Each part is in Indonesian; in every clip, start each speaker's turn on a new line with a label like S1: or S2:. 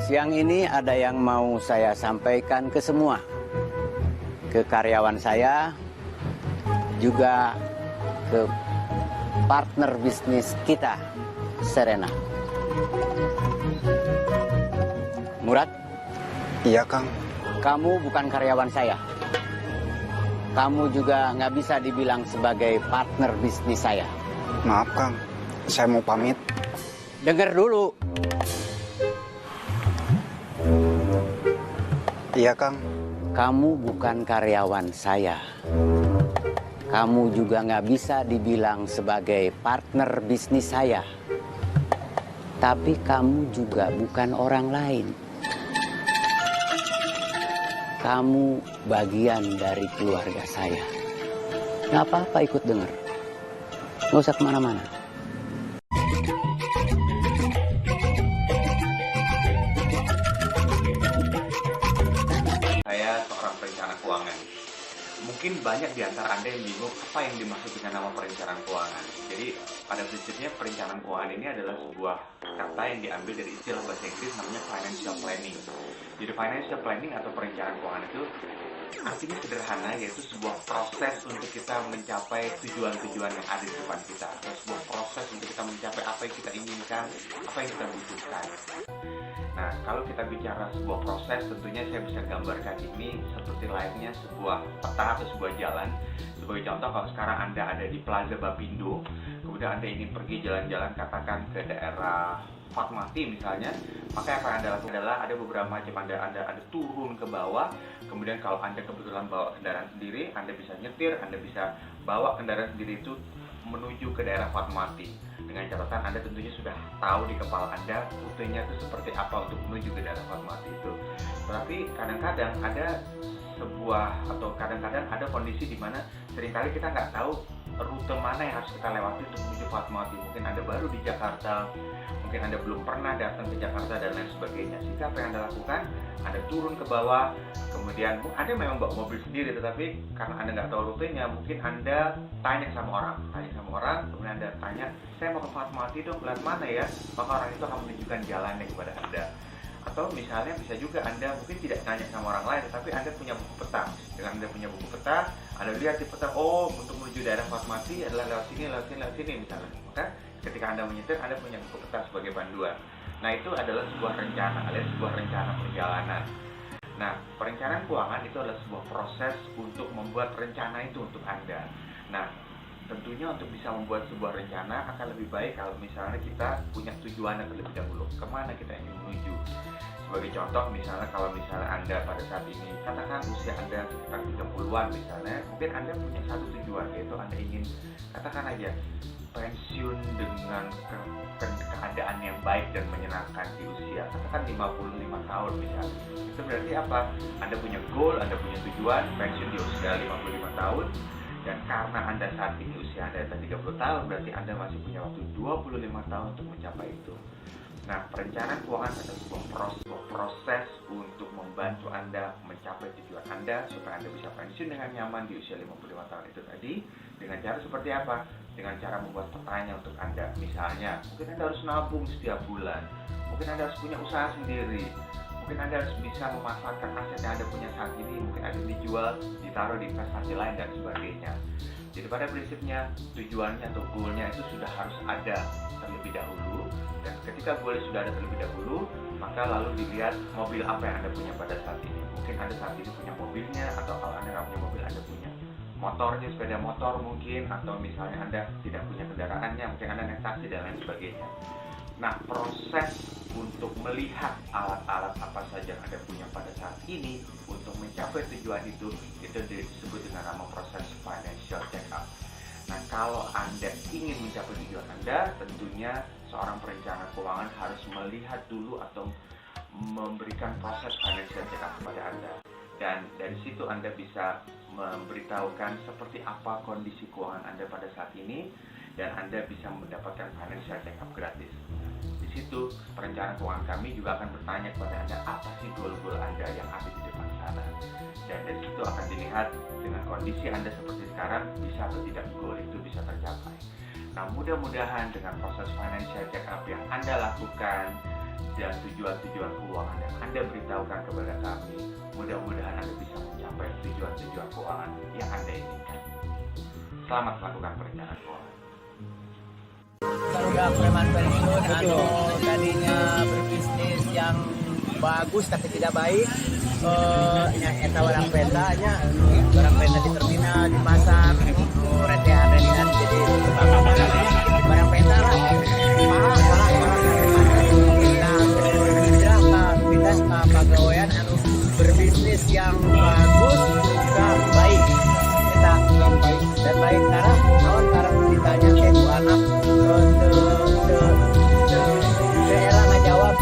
S1: Siang ini ada yang mau saya sampaikan ke semua. Ke karyawan saya, juga ke partner bisnis kita, Serena. Murad?
S2: Iya, Kang.
S1: Kamu bukan karyawan saya. Kamu juga nggak bisa dibilang sebagai partner bisnis saya.
S2: Maaf, Kang. Saya mau pamit.
S1: Dengar dulu.
S2: Iya, Kang.
S1: Kamu bukan karyawan saya. Kamu juga nggak bisa dibilang sebagai partner bisnis saya. Tapi kamu juga bukan orang lain. Kamu bagian dari keluarga saya. Nggak apa-apa ikut dengar. Nggak usah kemana-mana.
S3: Saya seorang perencana keuangan. Mungkin banyak di antara Anda yang bingung apa yang dimaksud dengan nama perencanaan keuangan. Jadi pada prinsipnya perencanaan keuangan ini adalah sebuah kata yang diambil dari istilah bahasa Inggris namanya financial planning. Jadi financial planning atau perencanaan keuangan itu artinya sederhana, yaitu sebuah proses untuk kita mencapai tujuan-tujuan yang ada di depan kita, atau sebuah proses untuk kita mencapai apa yang kita inginkan, apa yang kita butuhkan. Nah, kalau kita bicara sebuah proses, tentunya saya bisa gambarkan ini seperti layaknya sebuah peta atau sebuah jalan. Sebagai contoh, kalau sekarang Anda ada di Plaza Bapindo, kemudian Anda ingin pergi jalan-jalan katakan ke daerah Fatmawati misalnya, maka yang akan Anda lakukan adalah ada beberapa macam Anda turun ke bawah. Kemudian kalau Anda kebetulan bawa kendaraan sendiri, Anda bisa nyetir, Anda bisa bawa kendaraan sendiri itu menuju ke daerah Fatmawati. Dengan catatan Anda tentunya sudah tahu di kepala Anda rutenya itu seperti apa untuk menuju ke daerah Fatmawati itu. Tetapi kadang-kadang ada kadang-kadang ada kondisi di mana seringkali kita nggak tahu rute mana yang harus kita lewati untuk menuju Fatmawati. Mungkin Anda baru di Jakarta, mungkin Anda belum pernah datang ke Jakarta dan lain sebagainya. Sehingga apa yang Anda lakukan, Anda turun ke bawah, kemudian Anda memang bawa mobil sendiri, tetapi karena Anda nggak tahu rutenya, mungkin Anda tanya sama orang, kemudian Anda tanya, saya mau ke Fatmawati dong, lewat mana ya? Maka orang itu akan menunjukkan jalannya kepada Anda. Atau misalnya bisa juga Anda mungkin tidak tanya sama orang lain, tetapi Anda punya buku peta. Dengan Anda punya buku peta, Anda lihat di peta, oh untuk menuju daerah Fatmawati adalah lewat sini misalnya. Maka ketika Anda menyetir, Anda punya buku peta sebagai panduan. Nah, itu adalah sebuah rencana, alias sebuah rencana perjalanan. Nah, perencanaan keuangan itu adalah sebuah proses untuk membuat rencana itu untuk Anda. Nah, tentunya untuk bisa membuat sebuah rencana akan lebih baik kalau misalnya kita punya tujuan terlebih dahulu, kemana kita ingin menuju. Sebagai contoh, misalnya kalau misalnya Anda pada saat ini, katakan usia Anda sekitar 30-an misalnya, mungkin Anda punya satu tujuan, yaitu Anda ingin, katakan aja, pensiun dengan keadaan yang baik dan menyenangkan di usia, katakan 55 tahun misalnya. Itu berarti apa? Anda punya goal, Anda punya tujuan, pensiun di usia 55 tahun, dan karena Anda saat ini usia Anda 30 tahun, berarti Anda masih punya waktu 25 tahun untuk mencapai itu. Nah, perencanaan keuangan adalah sebuah proses untuk membantu Anda mencapai tujuan Anda supaya Anda bisa pensiun dengan nyaman di usia 55 tahun itu tadi. Dengan cara seperti apa? Dengan cara membuat petanya untuk Anda. Misalnya, mungkin Anda harus nabung setiap bulan. Mungkin Anda harus punya usaha sendiri. Mungkin Anda harus bisa memanfaatkan aset yang Anda punya saat ini. Mungkin ada dijual, ditaruh di investasi lain dan sebagainya. Jadi pada prinsipnya tujuannya atau goalnya itu sudah harus ada terlebih dahulu. Dan ketika goalnya sudah ada terlebih dahulu, maka lalu dilihat mobil apa yang Anda punya pada saat ini. Mungkin Anda saat ini punya mobilnya, atau kalau Anda nggak punya mobil, Anda punya motornya, sepeda motor mungkin, atau misalnya Anda tidak punya kendaraannya, mungkin Anda naik taksi dan lain sebagainya. Nah, proses untuk melihat alat-alat apa saja yang Anda punya pada saat ini untuk mencapai tujuan itu disebut dengan nama proses financial check-up. Nah, kalau Anda ingin mencapai tujuan Anda, tentunya seorang perencana keuangan harus melihat dulu atau memberikan proses financial check-up kepada Anda. Dan dari situ Anda bisa memberitahukan seperti apa kondisi keuangan Anda pada saat ini, dan Anda bisa mendapatkan financial check-up gratis. Di situ perencanaan keuangan kami juga akan bertanya kepada Anda, apa sih goal-goal Anda yang ada di depan sana. Dan dari situ akan dilihat dengan kondisi Anda seperti sekarang, bisa atau tidak goal itu bisa tercapai. Nah, mudah-mudahan dengan proses financial check-up yang Anda lakukan dan tujuan-tujuan keuangan yang Anda beritahukan kepada kami. Mudah-mudahan Anda bisa mencapai tujuan-tujuan keuangan yang Anda inginkan. Selamat melakukan perencanaan keuangan.
S1: Udah preman pensiun, tadinya berbisnis yang bagus tapi tidak baik. Eta orang pentanya, orang penta di terminal, di pasar, retehan jadi barang penta lah. Kita pegawaian harus berbisnis yang bagus juga baik. Kita dan baik karena ditanya kayak bu anak daerah ngajawab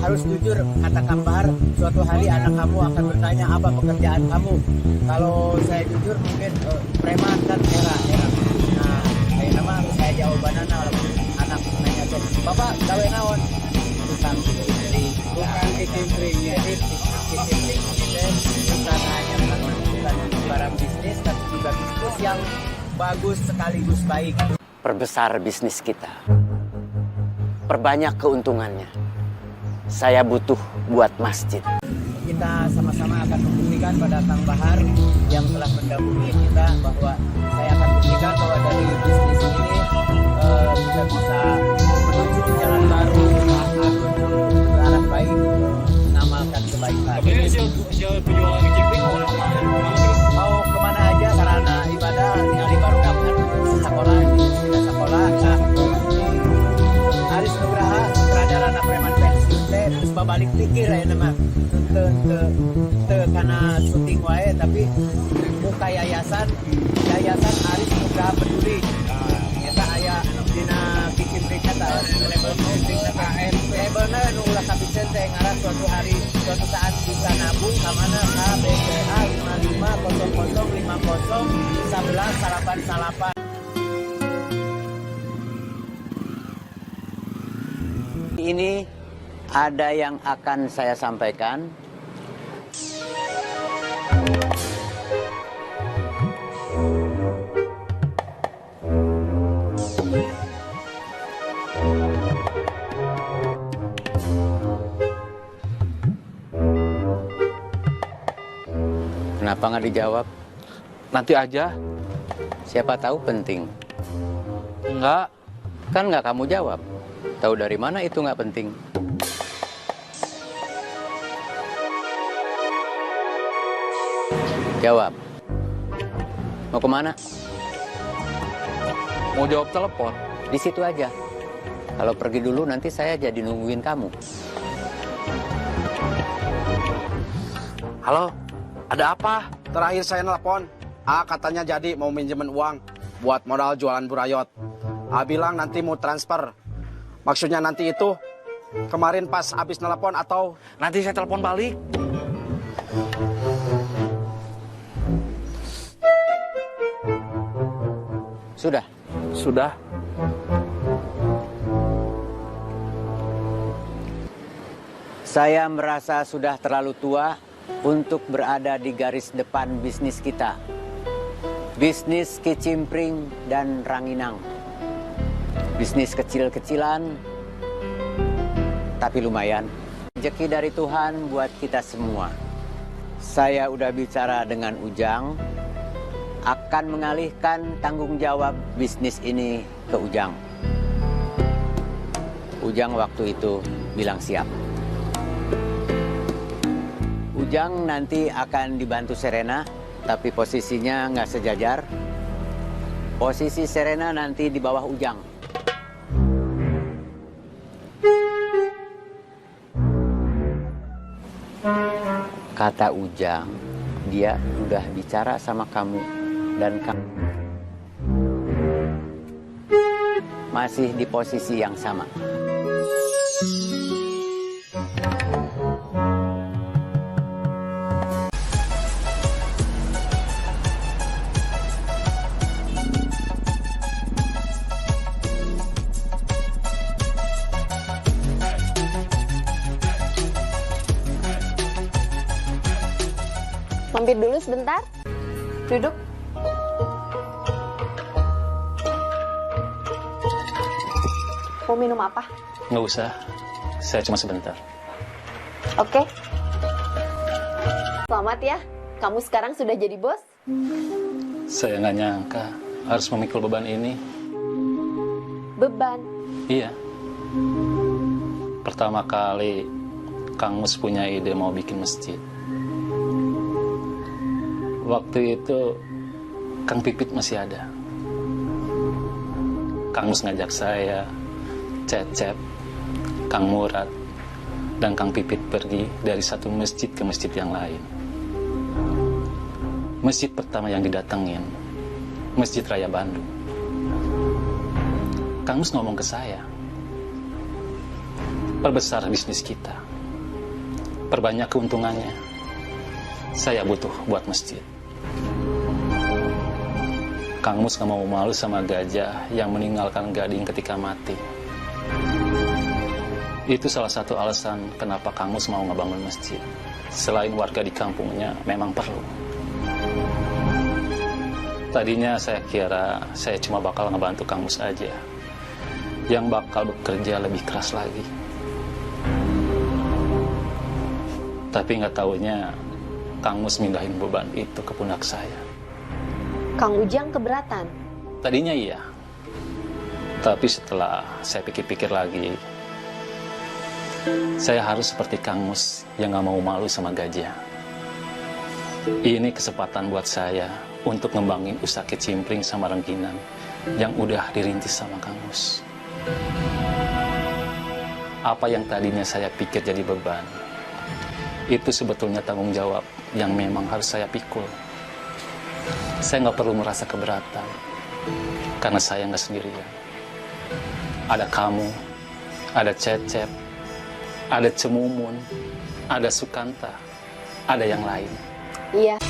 S1: harus jujur, kata Kang Bahar, suatu hari anak kamu akan bertanya apa pekerjaan kamu. Kalau saya jujur mungkin preman kan era. Nah, saya nama harus saya jawaban anak nanya tuh, Bapak gawe naon? Tukang kicimpring. Jadi kicimpring bukan hanya bukan barang bisnis, tapi juga bisnis yang bagus sekaligus baik. Perbesar bisnis kita, perbanyak keuntungannya. Saya butuh buat masjid. Kita sama-sama akan membuktikan pada Kang Bahar yang telah mendahului kita bahwa saya akan buktikan bahwa dari bisnis ini kita bisa menuju jalan baru, menuju ke arah baik, mengamalkan kebaikan. Mau kemana aja sarana ibadah tinggal di baru dapat sekolah di sekolah. Aris Nugraha sutradara preman pensiun teh terus babalik pikir ya nama te karena syuting wae tapi muka yayasan Aris Nugraha Peduli. Eta aya dina kicimpring eta labelna nu ulah kapiten teh ngaran suatu saat bisa nabung ka mana ka BCA 5500501188. Ini ada yang akan saya sampaikan. Kenapa nggak dijawab?
S4: Nanti aja.
S1: Siapa tahu penting.
S4: Enggak.
S1: Kan nggak kamu jawab. Tahu dari mana itu nggak penting? Jawab. Mau kemana?
S4: Mau jawab telepon.
S1: Di situ aja. Kalau pergi dulu nanti saya jadi nungguin kamu.
S4: Halo, ada apa?
S5: Terakhir saya nelpon, katanya jadi mau minjemen uang buat modal jualan burayot. Bilang nanti mau transfer. Maksudnya nanti itu kemarin pas habis nelpon atau
S4: Nanti saya telepon balik.
S1: Sudah?
S4: Sudah.
S1: Saya merasa sudah terlalu tua untuk berada di garis depan bisnis kita. Bisnis kicimpring dan ranginang. Bisnis kecil-kecilan, tapi lumayan. Rezeki dari Tuhan buat kita semua. Saya udah bicara dengan Ujang, akan mengalihkan tanggung jawab bisnis ini ke Ujang. Ujang waktu itu bilang siap. Ujang nanti akan dibantu Serena, tapi posisinya nggak sejajar. Posisi Serena nanti di bawah Ujang. Kata Ujang, dia udah bicara sama kamu dan kamu masih di posisi yang sama.
S6: Mampir dulu sebentar. Duduk. Mau minum apa?
S4: Nggak usah.
S7: saya cuma sebentar.
S6: Oke. Selamat ya, kamu sekarang sudah jadi bos.
S7: Saya nggak nyangka harus memikul beban ini.
S6: Beban.
S7: Iya. Pertama kali Kang Mus punya ide mau bikin masjid. Waktu itu Kang Pipit masih ada. Kang Mus ngajak saya, Cecep, Kang Murad, dan Kang Pipit pergi dari satu masjid ke masjid yang lain. Masjid pertama yang didatengin, Masjid Raya Bandung. Kang Mus ngomong ke saya, perbesar bisnis kita, perbanyak keuntungannya. Saya butuh buat masjid. Kang Mus gak mau malu sama gajah yang meninggalkan gading ketika mati. Itu salah satu alasan kenapa Kang Mus mau ngebangun masjid. Selain warga di kampungnya memang perlu. Tadinya saya kira saya cuma bakal ngebantu Kang Mus aja, yang bakal bekerja lebih keras lagi. Tapi nggak taunya Kang Mus mindahin beban itu ke pundak saya.
S6: Kang Ujang keberatan.
S7: Tadinya iya. Tapi setelah saya pikir-pikir lagi, saya harus seperti Kang Mus yang nggak mau malu sama gajah. Ini kesempatan buat saya untuk ngembangin usaha kicimpring sama rengginang yang udah dirintis sama Kang Mus. Apa yang tadinya saya pikir jadi beban, itu sebetulnya tanggung jawab yang memang harus saya pikul. Saya nggak perlu merasa keberatan, karena saya nggak sendirian. Ada kamu, ada Cecep, ada Cemumun, ada Sukanta, ada yang lain.
S6: Iya.